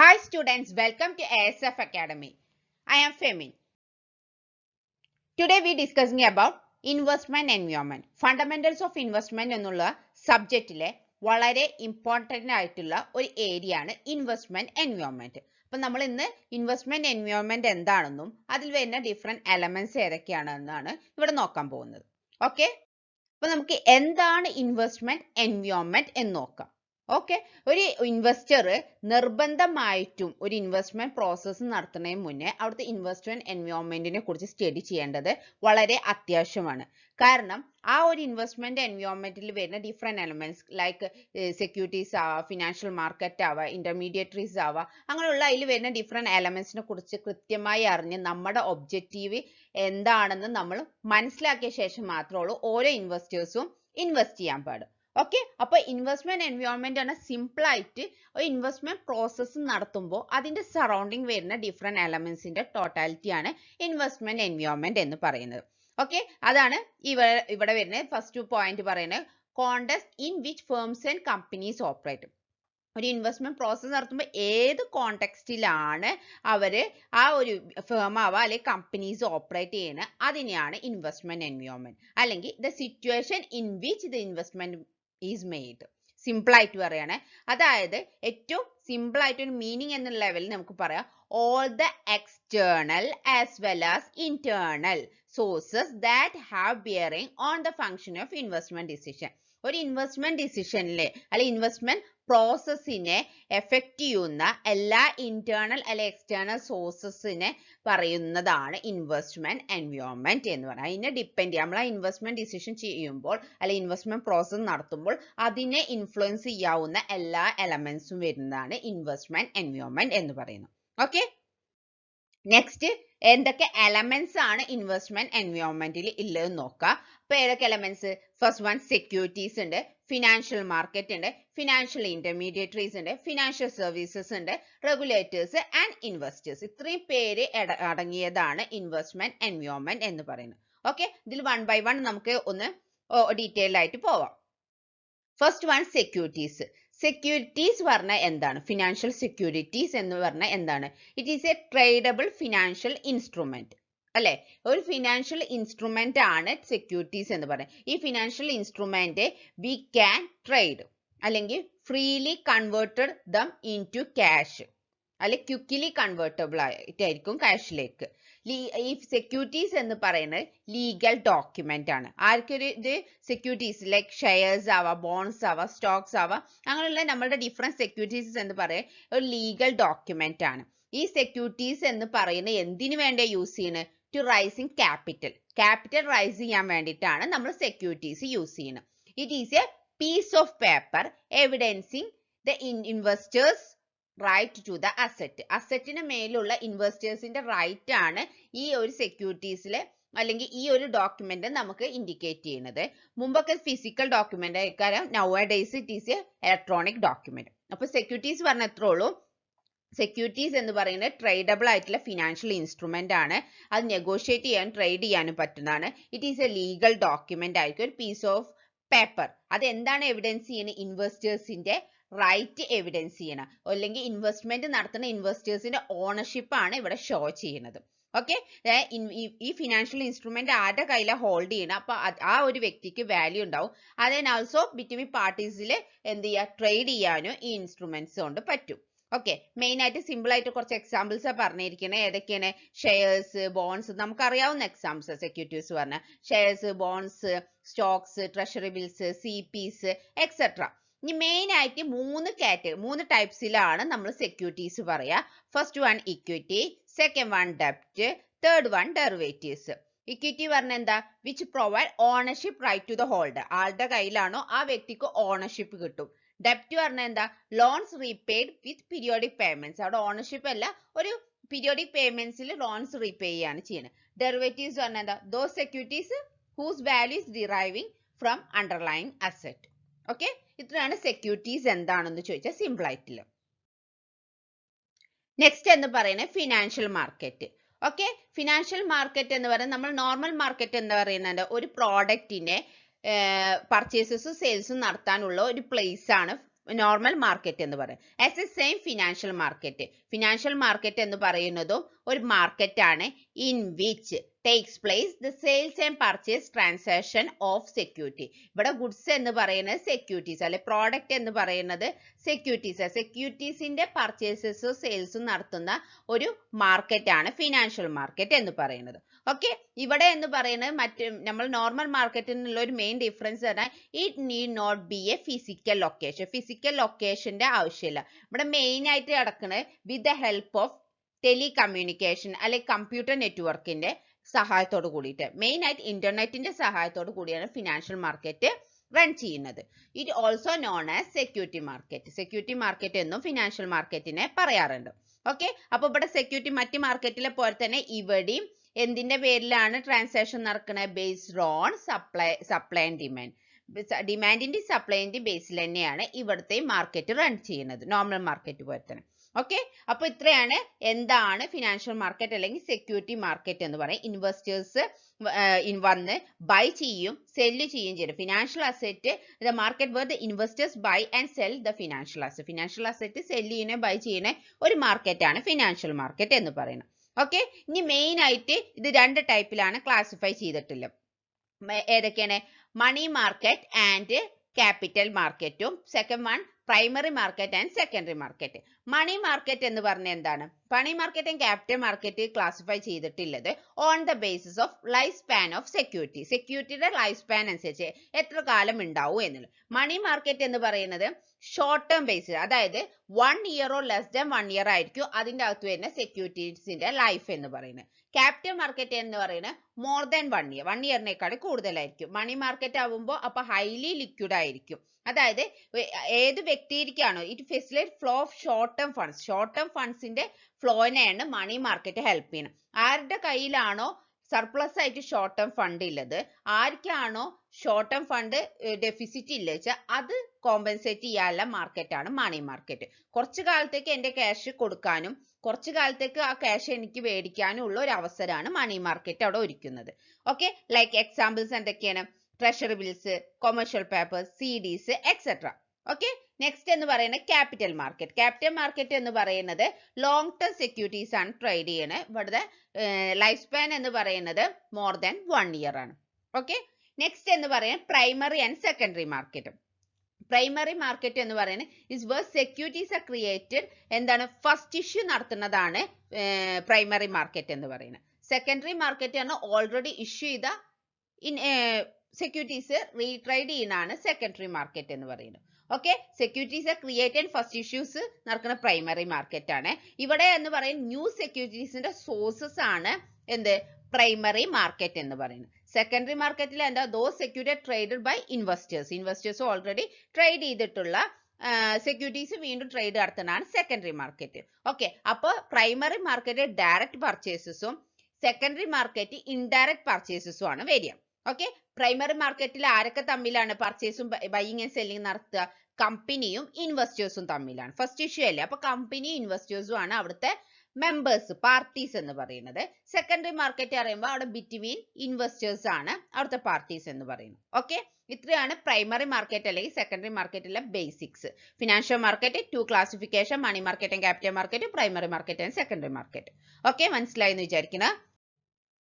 Hi students, welcome to ASF Academy. I am Femin. Today we discussing about investment environment. Fundamentals of investment എന്നുള്ള സബ്ജക്റ്റിലെ വളരെ important ആയിട്ടുള്ള ഒരു area ആണ് investment environment. അപ്പോൾ നമ്മൾ ഇന്ന് ഇൻവെസ്റ്റ്മെന്റ് എൻവയോൺമെന്റ് എന്താണെന്നും അതിൽ വരുന്ന ഡിഫറെന്റ് എലമെന്റ്സ് ഏതൊക്കെയാണെന്നാണ് ഇവിടെ നോക്കാൻ പോകുന്നത്. ഓക്കെ, അപ്പോൾ നമുക്ക് എന്താണ് ഇൻവെസ്റ്റ്മെന്റ് എൻവയോൺമെന്റ് എന്ന് നോക്കാം. ഓക്കെ, ഒരു ഇൻവെസ്റ്റർ നിർബന്ധമായിട്ടും ഒരു ഇൻവെസ്റ്റ്മെന്റ് പ്രോസസ്സ് നടത്തുന്നതിന് മുന്നേ അവിടുത്തെ ഇൻവെസ്റ്റ്മെന്റ് എൻവയോൺമെന്റിനെ കുറിച്ച് സ്റ്റഡി ചെയ്യേണ്ടത് വളരെ അത്യാവശ്യമാണ്. കാരണം ആ ഒരു ഇൻവെസ്റ്റ്മെന്റ് എൻവയോൺമെന്റിൽ വരുന്ന ഡിഫറെന്റ് എലമെന്റ്സ് ലൈക്ക് സെക്യൂരിറ്റീസ് ആവാം, ഫിനാൻഷ്യൽ മാർക്കറ്റ് ആവാം, ഇന്റർമീഡിയറ്ററീസ് ആവാം, അങ്ങനെയുള്ള അതിൽ വരുന്ന ഡിഫറെന്റ് എലമെന്റ്സിനെ കുറിച്ച് കൃത്യമായി അറിഞ്ഞ് നമ്മുടെ ഒബ്ജക്റ്റീവ് എന്താണെന്ന് നമ്മൾ മനസ്സിലാക്കിയ ശേഷം മാത്രമേ ഉള്ളൂ ഓരോ ഇൻവെസ്റ്റേഴ്സും ഇൻവെസ്റ്റ് ചെയ്യാൻ പാടും. ഓക്കെ, അപ്പൊ ഇൻവെസ്റ്റ്മെന്റ് എൻവയോൺമെന്റ് ആണ് സിമ്പിൾ ആയിട്ട് ഒരു ഇൻവെസ്റ്റ്മെന്റ് പ്രോസസ്സ് നടത്തുമ്പോൾ അതിന്റെ സറൗണ്ടിങ് വരുന്ന ഡിഫറെന്റ് എലമെന്റ്സിന്റെ ടോട്ടാലിറ്റി ആണ് ഇൻവെസ്റ്റ്മെന്റ് എൻവയോൺമെന്റ് എന്ന് പറയുന്നത്. ഓക്കെ, അതാണ് ഇവിടെ വരുന്നത്. ഫസ്റ്റ് പോയിന്റ് പറയുന്നത് context in which firms and companies operate. ഒരു ഇൻവെസ്റ്റ്മെന്റ് പ്രോസസ്സ് നടത്തുമ്പോൾ ഏത് കോണ്ടെക്സ്റ്റിലാണ് അവര് ആ ഒരു ഫേം ആവാ അല്ലെങ്കിൽ കമ്പനീസ് ഓപ്പറേറ്റ് ചെയ്യുന്നത് അതിനെയാണ് ഇൻവെസ്റ്റ്മെന്റ് എൻവയോൺമെന്റ്, അല്ലെങ്കിൽ the situation in which the investment is made. Simple ആയിട്ട് പറയാണ്, അതായത് ഏറ്റവും സിമ്പിൾ ആയിട്ട് ഒരു മീനിങ് എന്ന ലെവലിൽ നമുക്ക് പറയാം all the external as well as internal sources that have bearing on the function of investment decision. ഒരു ഇൻവെസ്റ്റ്മെന്റ് ഡിസിഷനിലെ അല്ലെങ്കിൽ ഇൻവെസ്റ്റ്മെന്റ് പ്രോസസ്സിനെ എഫക്റ്റ് ചെയ്യുന്ന എല്ലാ ഇന്റേണൽ അല്ലെങ്കിൽ എക്സ്റ്റേണൽ സോഴ്സസിനെ പറയുന്നതാണ് ഇൻവെസ്റ്റ്മെന്റ് എൻവയോൺമെന്റ് എന്ന് പറയുന്നത്. അതിനെ ഡിപ്പെൻഡ് ചെയ്യും. നമ്മൾ ആ ഇൻവെസ്റ്റ്മെന്റ് ഡിസിഷൻ ചെയ്യുമ്പോൾ അല്ലെങ്കിൽ ഇൻവെസ്റ്റ്മെന്റ് പ്രോസസ്സ് നടത്തുമ്പോൾ അതിനെ ഇൻഫ്ലുവൻസ് ചെയ്യാവുന്ന എല്ലാ എലമെന്റ്സും വരുന്നതാണ് ഇൻവെസ്റ്റ്മെന്റ് എൻവയോൺമെന്റ് എന്ന് പറയുന്നത്. ഓക്കെ, നെക്സ്റ്റ് എന്തൊക്കെ എലമെന്റ്സ് ആണ് ഇൻവെസ്റ്റ്മെന്റ് എൻവയോൺമെന്റിൽ ഉള്ളത് നോക്കാം. അപ്പൊ ഏതൊക്കെ എലമെന്റ്സ്? ഫസ്റ്റ് വൺ സെക്യൂരിറ്റീസ് ഉണ്ട്, ഫിനാൻഷ്യൽ മാർക്കറ്റ് ഉണ്ട്, ഫിനാൻഷ്യൽ ഇന്റർമീഡിയറ്ററീസ് ഉണ്ട്, ഫിനാൻഷ്യൽ സർവീസസ് ഉണ്ട്, റെഗുലേറ്റേഴ്സ് ആൻഡ് ഇൻവെസ്റ്റേഴ്സ്. ഇത്രയും പേര് അടങ്ങിയതാണ് ഇൻവെസ്റ്റ്മെന്റ് എൻവയോൺമെന്റ് എന്ന് പറയുന്നത്. ഓക്കെ, ഇതിൽ വൺ ബൈ വൺ നമുക്ക് ഒന്ന് ഡീറ്റെയിൽ ആയിട്ട് പോവാം. First one securities. സെക്യൂരിറ്റീസ് പറഞ്ഞാൽ എന്താണ്? ഫിനാൻഷ്യൽ സെക്യൂരിറ്റീസ് എന്ന് പറഞ്ഞാൽ എന്താണ്? It is a tradable financial instrument അല്ലെ? ഒരു ഫിനാൻഷ്യൽ ഇൻസ്ട്രുമെന്റ് ആണ് സെക്യൂരിറ്റീസ് എന്ന് പറയുന്നത്. ഈ financial instrument we can trade അല്ലെങ്കിൽ freely converted them into cash അല്ലെങ്കിൽ ക്വിക്കലി കൺവേർട്ടബിൾ ആയിട്ടായിരിക്കും ക്യാഷിലേക്ക്. ഈ സെക്യൂരിറ്റീസ് എന്ന് പറയുന്നത് ലീഗൽ ഡോക്യുമെന്റ് ആണ്. ആർക്കൊരു ഇത് സെക്യൂരിറ്റീസ് ലൈക്ക് ഷെയർസ് ആവാം, ബോൺസ് ആവാം, സ്റ്റോക്സ് ആവാം, അങ്ങനെയുള്ള നമ്മളുടെ ഡിഫറെന്റ് സെക്യൂരിറ്റീസ് എന്ന് പറയുന്നത് ഒരു ലീഗൽ ഡോക്യുമെന്റ് ആണ്. ഈ സെക്യൂരിറ്റീസ് എന്ന് പറയുന്നത് എന്തിനു വേണ്ടി യൂസ് ചെയ്യുന്നത്? ടു റൈസിങ് ക്യാപിറ്റൽ റൈസ് ചെയ്യാൻ വേണ്ടിയിട്ടാണ് നമ്മൾ സെക്യൂരിറ്റീസ് യൂസ് ചെയ്യുന്നത്. It is a piece of paper evidencing the investors right to the asset. അസറ്റിന് മേലുള്ള ഇൻവെസ്റ്റേഴ്സിന്റെ റൈറ്റ് ആണ് ഈ ഒരു സെക്യൂരിറ്റീസിലെ അല്ലെങ്കിൽ ഈ ഒരു ഡോക്യുമെന്റ് നമുക്ക് ഇൻഡിക്കേറ്റ് ചെയ്യുന്നത്. മുമ്പൊക്കെ ഫിസിക്കൽ ഡോക്യുമെന്റ് ആയിരിക്കാം, now days it is A electronic document. അപ്പൊ സെക്യൂരിറ്റീസ് പറഞ്ഞ എത്രേ ഉള്ളൂ. സെക്യൂരിറ്റീസ് എന്ന് പറയുന്നത് ട്രേഡബിൾ ആയിട്ടുള്ള ഫിനാൻഷ്യൽ ഇൻസ്ട്രുമെന്റ് ആണ്. അത് നെഗോഷിയേറ്റ് ചെയ്യാനും ട്രേഡ് ചെയ്യാനും പറ്റുന്നതാണ്. It is A legal document ആയിരിക്കും, ഒരു പീസ് ഓഫ് പേപ്പർ. അത് എന്താണ് എവിഡൻസ് ചെയ്യുന്നത്? ഇൻവെസ്റ്റേഴ്സിന്റെ റൈറ്റ് എവിഡൻസ് ചെയ്യണം, അല്ലെങ്കിൽ ഇൻവെസ്റ്റ്മെന്റ് നടത്തുന്ന ഇൻവെസ്റ്റേഴ്സിന്റെ ഓണർഷിപ്പ് ആണ് ഇവിടെ ഷോ ചെയ്യുന്നത്. ഓക്കെ, ഈ ഫിനാൻഷ്യൽ ഇൻസ്ട്രുമെന്റ് ആരുടെ കയ്യിലാണ് ഹോൾഡ് ചെയ്യണം, അപ്പൊ ആ ഒരു വ്യക്തിക്ക് വാല്യൂ ഉണ്ടാവും. അതിന് ആൾസോ ബിറ്റ്വീൻ പാർട്ടീസിൽ എന്ത് ചെയ്യുക? ട്രേഡ് ചെയ്യാനും ഈ ഇൻസ്ട്രുമെന്റ്സ് കൊണ്ട് പറ്റും. ഓക്കെ, മെയിൻ ആയിട്ട് സിമ്പിൾ ആയിട്ട് കുറച്ച് എക്സാമ്പിൾസ് പറഞ്ഞിരിക്കുന്നത്. ഏതൊക്കെയാണ്? ഷെയർസ്, ബോൺസ്, നമുക്കറിയാവുന്ന എക്സാമ്പിൾസ്. സെക്യൂരിറ്റീസ് പറഞ്ഞ shares, bonds, stocks, treasury bills, CPs etcetera. ഇനി മെയിൻ ആയിട്ട് മൂന്ന് ടൈപ്സിലാണ് നമ്മൾ സെക്യൂരിറ്റീസ് പറയാ. First one equity, second one ഡെപ്റ്റ്, തേർഡ് വൺ ഡെറിവേറ്റീവ്സ്. ഇക്വിറ്റി പറഞ്ഞ എന്താ? Which provide ownership right to the holder. ആളുടെ കയ്യിലാണോ ആ വ്യക്തിക്ക് ഓണർഷിപ്പ് കിട്ടും. ഡെപ്റ്റ് പറഞ്ഞ എന്താ? Loans repaid with periodic payments. അവിടെ ഓണർഷിപ്പ് അല്ല, ഒരു പീരിയോഡിക് പേയ്മെന്റ്സിൽ ലോൺസ് റീപേ ചെയ്യാണ് ചെയ്യുന്നത്. ഡെറിവേറ്റീവ്സ് പറഞ്ഞ എന്താ? Those securities whose value is deriving from underlying asset. Okay, ഇത്രയാണ് സെക്യൂരിറ്റീസ് എന്താണെന്ന് ചോദിച്ചാൽ സിമ്പിൾ ആയിട്ടില്ല. നെക്സ്റ്റ് എന്ന് പറയുന്നത് financial market. Okay, financial market എന്ന് പറയുന്നത് നമ്മൾ നോർമൽ മാർക്കറ്റ് എന്ന് പറയുന്നത് ഒരു പ്രോഡക്റ്റിനെ പർച്ചേസസും സെയിൽസും നടത്താനുള്ള ഒരു പ്ലേസ് ആണ് നോർമൽ മാർക്കറ്റ് എന്ന് പറയും. As A same financial market എന്ന് പറയുന്നതും ഒരു മാർക്കറ്റ് ആണ് in which takes place the sales and purchase transaction of security. ഇവിടെ ഗുഡ്സ് എന്ന് പറയുന്നത് സെക്യൂരിറ്റീസ് അല്ലെ, പ്രോഡക്റ്റ് എന്ന് പറയുന്നത് സെക്യൂരിറ്റീസിന്റെ പർച്ചേസസും സെയിൽസും നടത്തുന്ന ഒരു മാർക്കറ്റ് ആണ് ഫിനാൻഷ്യൽ മാർക്കറ്റ് എന്ന് പറയുന്നത്. ഓക്കെ, ഇവിടെ എന്ന് പറയുന്നത് നമ്മൾ നോർമൽ മാർക്കറ്റിനുള്ള ഒരു മെയിൻ ഡിഫറൻസ് പറഞ്ഞാൽ it need not be a physical ലൊക്കേഷന്റെ ആവശ്യമില്ല. ഇവിടെ മെയിൻ ആയിട്ട് കിടക്കുന്നത് with the help of telecommunication അല്ലെ കമ്പ്യൂട്ടർ നെറ്റ്വർക്കിന്റെ സഹായത്തോട് കൂടിയിട്ട്, മെയിൻ ആയിട്ട് ഇന്റർനെറ്റിന്റെ സഹായത്തോട് കൂടിയാണ് ഫിനാൻഷ്യൽ മാർക്കറ്റ് റൺ ചെയ്യുന്നത്. It also known as security market എന്നും ഫിനാൻഷ്യൽ മാർക്കറ്റിനെ പറയാറുണ്ട്. ഓക്കെ, അപ്പൊ ഇവിടെ സെക്യൂരിറ്റി മറ്റ് മാർക്കറ്റിലെ പോലെ തന്നെ ഇവിടെയും എന്തിന്റെ പേരിലാണ് ട്രാൻസാക്ഷൻ നടക്കുന്നത്? Based on supply and demand. ഡിമാൻഡിന്റെ സപ്ലൈന്റെ ബേസിൽ തന്നെയാണ് ഇവിടുത്തെ മാർക്കറ്റ് റൺ ചെയ്യുന്നത്, നോർമൽ മാർക്കറ്റ് പോലെ തന്നെ. ഓക്കെ, അപ്പൊ ഇത്രയാണ് എന്താണ് ഫിനാൻഷ്യൽ മാർക്കറ്റ് അല്ലെങ്കിൽ സെക്യൂരിറ്റി മാർക്കറ്റ് എന്ന് പറയും. ഇൻവെസ്റ്റേഴ്സ് വന്ന് ബൈ ചെയ്യും സെല്ല് ചെയ്യും. Financial asset the market where the investors buy and sell the financial asset sell ചെയ്യുന്ന ബൈ ചെയ്യുന്ന ഒരു മാർക്കറ്റ് ആണ് ഫിനാൻഷ്യൽ മാർക്കറ്റ് എന്ന് പറയുന്നത്. ഓക്കെ, ഇനി മെയിൻ ആയിട്ട് ഇത് രണ്ട് ടൈപ്പിലാണ് ക്ലാസിഫൈ ചെയ്തിട്ടുള്ളത്. ഏതൊക്കെയാണ്? മണി മാർക്കറ്റ് ആൻഡ് ക്യാപിറ്റൽ മാർക്കറ്റും second one primary market and secondary market. Money market എന്ന് പറഞ്ഞാൽ എന്താണ്? Money market and capital market classify ചെയ്തിട്ടുള്ളത് on the basis of life span of സെക്യൂരിറ്റിയുടെ ലൈഫ് സ്പാൻ അനുസരിച്ച് എത്ര കാലം ഉണ്ടാവും എന്നുള്ളത്. മണി മാർക്കറ്റ് എന്ന് പറയുന്നത് ഷോർട്ട് ടേം ബേസിസ്, അതായത് 1 year or less than 1 year ആയിരിക്കും അതിന്റെ അകത്ത് വരുന്ന സെക്യൂരിറ്റീസിന്റെ ലൈഫ് എന്ന് പറയുന്നത്. ക്യാപിറ്റൽ മാർക്കറ്റ് എന്ന് പറയുന്നത് മോർ ദാൻ 1 year, 1 yearനേക്കാൾ കൂടുതലായിരിക്കും. മണി മാർക്കറ്റ് ആവുമ്പോൾ അപ്പൊ ഹൈലി ലിക്വിഡ് ആയിരിക്കും. അതായത് ഏത് വ്യക്തിക്കാണോ it facilitate flow of short term ഫണ്ട്സിന്റെ ഫ്ലോനെയാണ് മണി മാർക്കറ്റ് ഹെൽപ്പ് ചെയ്യുന്നത്. ആരുടെ കയ്യിലാണോ സർപ്ലസ് ആയിട്ട് ഷോർട്ട് ടേം ഫണ്ട് ഉള്ളത്, ആർക്കാണോ ഷോർട്ട് ടേം ഫണ്ട് ഡെഫിസിറ്റ് ഇല്ല വെച്ചാൽ അത് കോമ്പൻസേറ്റ് ചെയ്യാനുള്ള മാർക്കറ്റാണ് മണി മാർക്കറ്റ്. കുറച്ചു കാലത്തേക്ക് എന്റെ ക്യാഷ് കൊടുക്കാനും കുറച്ചു കാലത്തേക്ക് ആ ക്യാഷ് എനിക്ക് മേടിക്കാനും ഉള്ള ഒരു അവസരമാണ് മണി മാർക്കറ്റ് അവിടെ ഒരുക്കുന്നത്. ഓക്കെ, ലൈക്ക് എക്സാമ്പിൾസ് എന്തൊക്കെയാണ്? Treasury bills, commercial papers, CDs etcetera. Okay, next എന്ന് പറയുന്നത് ക്യാപിറ്റൽ മാർക്കറ്റ് എന്ന് പറയുന്നത് ലോങ് ടേം സെക്യൂരിറ്റീസ് ആണ് ട്രേഡ് ചെയ്യുന്നത്. ഇവിടുത്തെ ലൈഫ് സ്പാൻ എന്ന് പറയുന്നത് മോർ ദാൻ 1 year ആണ്. ഓക്കെ, നെക്സ്റ്റ് എന്ന് പറയുന്നത് primary and secondary market. Primary market എന്ന് പറയുന്നത് is where securities are created, എന്താണ്, ഫസ്റ്റ് ഇഷ്യൂ നടത്തുന്നതാണ് പ്രൈമറി മാർക്കറ്റ് എന്ന് പറയുന്നത്. സെക്കൻഡറി മാർക്കറ്റ് ആണ് ഓൾറെഡി ഇഷ്യൂ ചെയ്ത സെക്യൂരിറ്റീസ് റീട്രേഡ് ചെയ്യുന്നതാണ് സെക്കൻഡറി മാർക്കറ്റ് എന്ന് പറയുന്നത്. Okay, securities created first issues നടക്കുന്ന പ്രൈമറി മാർക്കറ്റ് ആണ്. ഇവിടെ എന്ന് പറയുന്നത് ന്യൂ സെക്യൂരിറ്റീസിന്റെ സോഴ്സസ് ആണ് എന്ത്? പ്രൈമറി മാർക്കറ്റ് എന്ന് പറയുന്നത്. സെക്കൻഡറി മാർക്കറ്റിൽ എന്താ? Those security traded by investors already trade ചെയ്തിട്ടുള്ള സെക്യൂരിറ്റീസ് വീണ്ടും ട്രേഡ് നടത്തുന്നതാണ് സെക്കൻഡറി മാർക്കറ്റ്. ഓക്കെ, അപ്പോൾ പ്രൈമറി മാർക്കറ്റ് ഡയറക്റ്റ് പർച്ചേസസും സെക്കൻഡറി മാർക്കറ്റ് ഇൻഡയറക്റ്റ് പർച്ചേസസും ആണ് വരിക. ഓക്കെ, പ്രൈമറി മാർക്കറ്റിൽ ആരൊക്കെ തമ്മിലാണ് പർച്ചേസും ബൈയിങ് ആൻഡ് സെല്ലിംഗ് നടത്തുക? കമ്പനിയും ഇൻവെസ്റ്റേഴ്സും തമ്മിലാണ്. ഫസ്റ്റ് ഇഷ്യൂ അല്ലേ, അപ്പൊ കമ്പനിയും ഇൻവെസ്റ്റേഴ്സും ആണ് അവിടുത്തെ മെമ്പേഴ്സ്, പാർട്ടീസ് എന്ന് പറയുന്നത്. സെക്കൻഡറി മാർക്കറ്റ് പറയുമ്പോൾ അവിടെ ബിറ്റ്വീൻ ഇൻവെസ്റ്റേഴ്സ് ആണ് അവിടുത്തെ പാർട്ടീസ് എന്ന് പറയുന്നത്. ഓക്കെ, ഇത്രയാണ് പ്രൈമറി മാർക്കറ്റ് അല്ലെങ്കിൽ സെക്കൻഡറി മാർക്കറ്റിലെ basics. Financial market 2 classification: money market and capital market, primary market and secondary market. Okay, മനസ്സിലായി എന്ന് വിചാരിക്കുന്നു.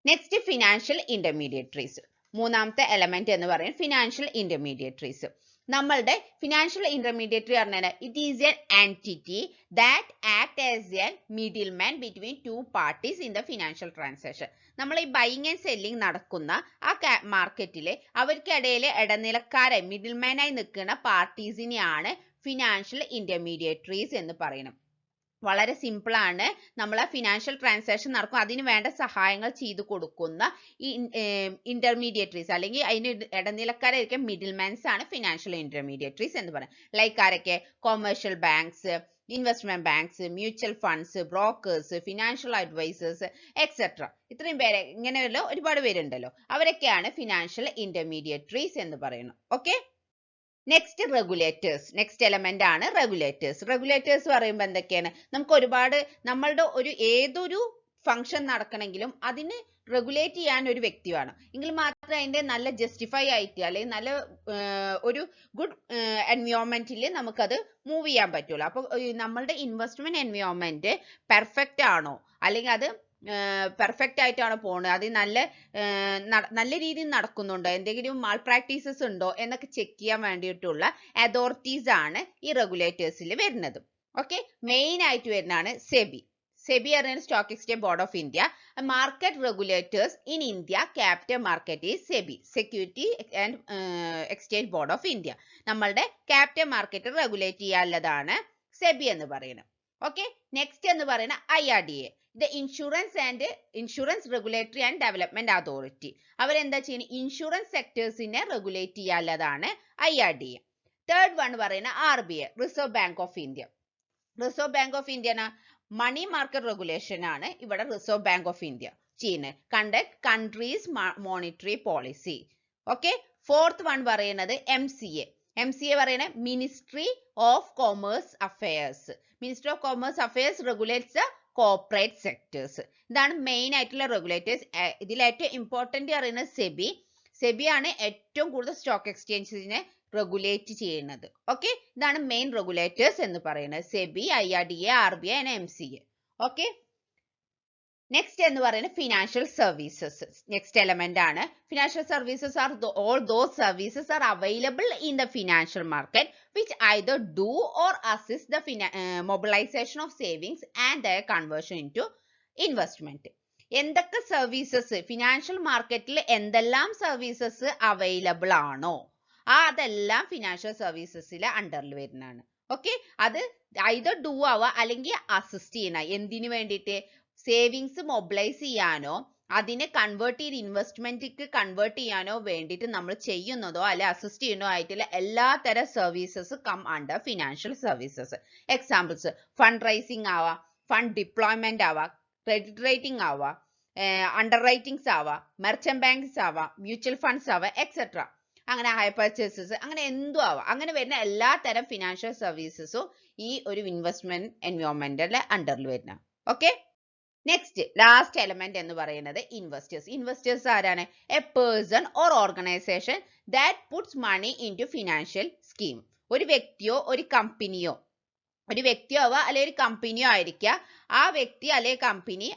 Next financial intermediaries. മൂന്നാമത്തെ എലമെന്റ് എന്ന് പറയുന്നത് ഫിനാൻഷ്യൽ ഇന്റർമീഡിയറ്ററീസ്. നമ്മളുടെ ഫിനാൻഷ്യൽ ഇന്റർമീഡിയറ്ററി പറഞ്ഞാൽ it is an entity that act as a middle man between 2 parties in the financial transaction. നമ്മൾ ഈ ബൈയിങ് ആൻഡ് സെല്ലിംഗ് നടക്കുന്ന ആ മാർക്കറ്റിൽ അവർക്കിടയിൽ ഇടനിലക്കാരായി മിഡിൽ മാനായി നിൽക്കുന്ന പാർട്ടീസിനെയാണ് ഫിനാൻഷ്യൽ ഇന്റർമീഡിയറ്ററീസ് എന്ന് പറയുന്നത്. വളരെ സിമ്പിൾ ആണ്. നമ്മൾ ആ ഫിനാൻഷ്യൽ ട്രാൻസാക്ഷൻ നടക്കും അതിന് വേണ്ട സഹായങ്ങൾ ചെയ്തു കൊടുക്കുന്ന ഈ ഇന്റർമീഡിയറ്ററീസ് അല്ലെങ്കിൽ അതിന് ഇടനിലക്കാരായിരിക്കും മിഡിൽ മാൻസ് ആണ് ഫിനാൻഷ്യൽ ഇന്റർമീഡിയറ്ററീസ് എന്ന് പറയുന്നത്. ലൈക്ക് ആരൊക്കെ? Commercial banks, investment banks, mutual funds, brokers, financial advisers etcetera. ഇത്രയും പേര്, ഇങ്ങനെയുള്ള ഒരുപാട് പേരുണ്ടല്ലോ, അവരൊക്കെയാണ് ഫിനാൻഷ്യൽ ഇന്റർമീഡിയറ്ററീസ് എന്ന് പറയുന്നത്. Okay, next regulators. Next element ആണ് റെഗുലേറ്റേഴ്സ്. റെഗുലേറ്റേഴ്സ് പറയുമ്പോൾ എന്തൊക്കെയാണ്? നമുക്ക് ഒരുപാട് നമ്മളുടെ ഏതൊരു ഫംഗ്ഷൻ നടക്കണമെങ്കിലും അതിന് റെഗുലേറ്റ് ചെയ്യാൻ ഒരു വ്യക്തി വേണം. എങ്കിൽ മാത്രമേ അതിന്റെ നല്ല ജസ്റ്റിഫൈ ആയിട്ട് അല്ലെങ്കിൽ നല്ല ഒരു ഗുഡ് എൻവയോൺമെന്റിൽ നമുക്കത് മൂവ് ചെയ്യാൻ പറ്റുള്ളൂ. അപ്പോൾ നമ്മളുടെ ഇൻവെസ്റ്റ്മെന്റ് എൻവയോൺമെന്റ് പെർഫെക്റ്റ് ആണോ, അല്ലെങ്കിൽ അത് പെർഫെക്റ്റ് ആയിട്ടാണ് പോകുന്നത്, അത് നല്ല രീതിയിൽ നടക്കുന്നുണ്ടോ, എന്തെങ്കിലും മാൾ പ്രാക്ടീസസ് ഉണ്ടോ എന്നൊക്കെ ചെക്ക് ചെയ്യാൻ വേണ്ടിയിട്ടുള്ള അതോറിറ്റീസ് ആണ് ഈ റെഗുലേറ്റേഴ്സിൽ വരുന്നത്. ഓക്കെ, മെയിൻ ആയിട്ട് വരുന്നതാണ് SEBI. SEBI is Stock Exchange Board of India. Market regulators in India, capital market is SEBI, Securities and Exchange Board of India. നമ്മളുടെ capital market regulate ചെയ്യാനുള്ളതാണ് SEBI എന്ന് പറയുന്നത്. Okay, next എന്ന് പറയുന്നത് IRDA, the Insurance Regulatory and Development Authority. അവരെന്താ ചെയ്യുന്നത്? Insurance സെക്ടേഴ്സിനെ regulate ചെയ്യാനുള്ളതാണ് IRDA. Third one പറയുന്നത് RBI, Reserve Bank of India. Reserve Bank of India money market regulation ആണ് ഇവിടെ റിസർവ് ബാങ്ക് ഓഫ് ഇന്ത്യ ചെയ്യുന്നത്. Conduct countries monetary policy. Okay, fourth one പറയുന്നത് MCA പറയുന്നത് ministry of commerce affairs. Ministry of commerce affairs regulates corporate sectors. ഇതാണ് main ആയിട്ടുള്ള regulators. ഇതിൽ ഏറ്റവും important പറയുന്നത് സെബി ആണ് ഏറ്റവും കൂടുതൽ സ്റ്റോക്ക് എക്സ്ചേഞ്ചിനെ റെഗുലേറ്റ് ചെയ്യുന്നത്. ഓക്കെ, ഇതാണ് മെയിൻ റെഗുലേറ്റേഴ്സ് എന്ന് പറയുന്നത്, SEBI, IRDA, RBI and MCA. Okay, next എന്ന് പറയുന്നത് ഫിനാൻഷ്യൽ സർവീസസ്. നെക്സ്റ്റ് എലമെന്റ് ആണ് financial services are all those services are available in the financial market which either do or assist the mobilization of savings and their conversion into investment. എന്തൊക്കെ services financial മാർക്കറ്റിൽ എന്തെല്ലാം services available ആണോ അതെല്ലാം financial സർവീസസിൽ അണ്ടറിൽ വരുന്നതാണ്. Okay, അത് either do ആവാ അല്ലെങ്കിൽ അസിസ്റ്റ് ചെയ്യണ. എന്തിനു വേണ്ടിയിട്ട്? സേവിങ്സ് മൊബിലൈസ് ചെയ്യാനോ അതിനെ കൺവേർട്ട് ചെയ്ത് ഇൻവെസ്റ്റ്മെന്റിക്ക് കൺവേർട്ട് ചെയ്യാനോ വേണ്ടിയിട്ട് നമ്മൾ ചെയ്യുന്നതോ അല്ലെ അസിസ്റ്റ് ചെയ്യുന്നതോ ആയിട്ടുള്ള എല്ലാ തരം services come under financial services. Examples fund raising ആവാ, ഫണ്ട് ഡിപ്ലോയ്മെന്റ് ആവാ, ക്രെഡിറ്റ് റേറ്റിംഗ് ആവാ, അണ്ടർ റൈറ്റിംഗ്സ് ആവാ, മെർച്ചന്റ് ബാങ്ക്സ് ആവാ, മ്യൂച്വൽ ഫണ്ട്സ് ആവാ, എക്സെട്ര. അങ്ങനെ ഹൈ പർച്ചേസസ്, അങ്ങനെ എന്തും ആവാം. അങ്ങനെ വരുന്ന എല്ലാ തരം ഫിനാൻഷ്യൽ സർവീസസും ഈ ഒരു ഇൻവെസ്റ്റ്മെന്റ് എൻവയോൺമെന്റിന്റെ അണ്ടറിൽ വരുന്ന. ഓക്കെ, നെക്സ്റ്റ് ലാസ്റ്റ് എലമെന്റ് എന്ന് പറയുന്നത് ഇൻവെസ്റ്റേഴ്സ്. ഇൻവെസ്റ്റേഴ്സ് ആരാണ്? A person or organisation that puts money into financial scheme. ഒരു വ്യക്തിയോ ഒരു കമ്പനിയോ ആവാം അല്ലെങ്കിൽ ഒരു കമ്പനിയോ ആയിരിക്കുക. ആ വ്യക്തി അല്ലെങ്കിൽ കമ്പനി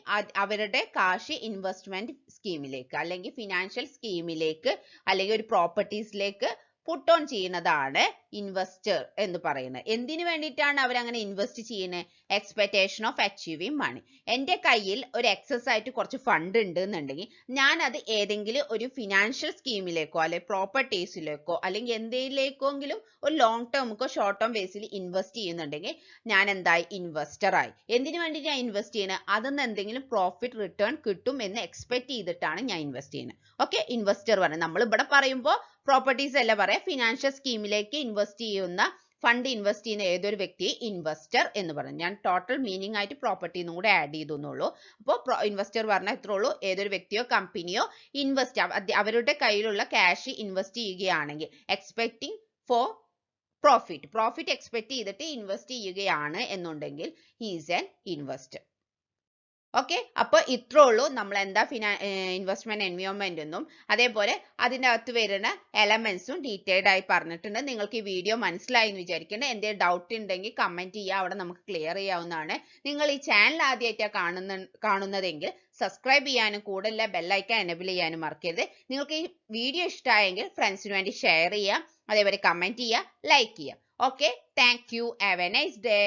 അവരുടെ കാശ് ഇൻവെസ്റ്റ്മെന്റ് സ്കീമിലേക്ക് അല്ലെങ്കിൽ ഫിനാൻഷ്യൽ സ്കീമിലേക്ക് അല്ലെങ്കിൽ ഒരു പ്രോപ്പർട്ടീസിലേക്ക് പുട്ട് ഓൺ ചെയ്യുന്നതാണ് ഇൻവെസ്റ്റർ എന്ന് പറയുന്നത്. എന്തിനു വേണ്ടിയിട്ടാണ് അവരങ്ങനെ ഇൻവെസ്റ്റ് ചെയ്യുന്നത്? എക്സ്പെക്ടേഷൻ ഓഫ് അച്ചീവിങ് മണി. എൻ്റെ കയ്യിൽ ഒരു എക്സസ് ആയിട്ട് കുറച്ച് ഫണ്ട് ഉണ്ട് എന്നുണ്ടെങ്കിൽ ഞാൻ അത് ഏതെങ്കിലും ഒരു ഫിനാൻഷ്യൽ സ്കീമിലേക്കോ അല്ലെങ്കിൽ പ്രോപ്പർട്ടീസിലേക്കോ അല്ലെങ്കിൽ എന്തിലേക്കെങ്കിലും ഒരു ലോങ് ടേമുക്കോ ഷോർട്ട് ടേം ബേസിൽ ഇൻവെസ്റ്റ് ചെയ്യുന്നുണ്ടെങ്കിൽ ഞാൻ എന്തായി? ഇൻവെസ്റ്റർ ആയി. എന്തിനു വേണ്ടി ഞാൻ ഇൻവെസ്റ്റ് ചെയ്യുന്നത്? അതിന്ന് എന്തെങ്കിലും പ്രോഫിറ്റ് റിട്ടേൺ കിട്ടും എന്ന് എക്സ്പെക്ട് ചെയ്തിട്ടാണ് ഞാൻ ഇൻവെസ്റ്റ് ചെയ്യുന്നത്. ഓക്കെ, ഇൻവെസ്റ്റർ പറയുന്നത് നമ്മൾ ഇവിടെ പറയുമ്പോൾ പ്രോപ്പർട്ടീസ് അല്ല പറയാം, ഫിനാൻഷ്യൽ സ്കീമിലേക്ക് ഇൻവെസ്റ്റ് ചെയ്യുന്ന ഫണ്ട് ഇൻവെസ്റ്റ് ചെയ്യുന്ന ഏതൊരു വ്യക്തി ഇൻവെസ്റ്റർ എന്ന് പറയും. ഞാൻ ടോട്ടൽ മീനിങ് ആയിട്ട് പ്രോപ്പർട്ടി എന്നും കൂടെ ആഡ് ചെയ്തെന്നുള്ളൂ. അപ്പോൾ ഇൻവെസ്റ്റർ പറഞ്ഞാൽ ഇത്രേ ഉള്ളൂ, ഏതൊരു വ്യക്തിയോ കമ്പനിയോ അവരുടെ കയ്യിലുള്ള ക്യാഷ് ഇൻവെസ്റ്റ് ചെയ്യുകയാണെങ്കിൽ എക്സ്പെക്ടിങ് ഫോർ പ്രോഫിറ്റ് എക്സ്പെക്ട് ചെയ്തിട്ട് ഇൻവെസ്റ്റ് ചെയ്യുകയാണ് എന്നുണ്ടെങ്കിൽ ഈസ് ആൻ ഇൻവെസ്റ്റർ. ഓക്കെ, അപ്പൊ ഇത്രേ ഉള്ളൂ നമ്മൾ എന്താ ഇൻവെസ്റ്റ്മെന്റ് എൻവയോൺമെന്റ് എന്നും അതേപോലെ അതിൻ്റെ അകത്ത് വരുന്ന എലമെന്റ്സും ഡീറ്റെയിൽഡ് ആയി പറഞ്ഞിട്ടുണ്ട്. നിങ്ങൾക്ക് ഈ വീഡിയോ മനസ്സിലായി എന്ന് വിചാരിക്കുന്നത്. എന്തെങ്കിലും ഡൗട്ട് ഉണ്ടെങ്കിൽ കമന്റ് ചെയ്യുക, അവിടെ നമുക്ക് ക്ലിയർ ചെയ്യാവുന്നതാണ്. നിങ്ങൾ ഈ ചാനൽ ആദ്യമായിട്ടാണ് കാണുന്നതെങ്കിൽ സബ്സ്ക്രൈബ് ചെയ്യാനും കൂടുതൽ ബെല്ലൈക്കൺ എനേബിൾ ചെയ്യാനും മറക്കരുത്. നിങ്ങൾക്ക് ഈ വീഡിയോ ഇഷ്ടമായെങ്കിൽ ഫ്രണ്ട്സിന് വേണ്ടി ഷെയർ ചെയ്യുക, അതേപോലെ കമന്റ് ചെയ്യുക, ലൈക്ക് ചെയ്യുക. Okay, thank you. Have A nice day.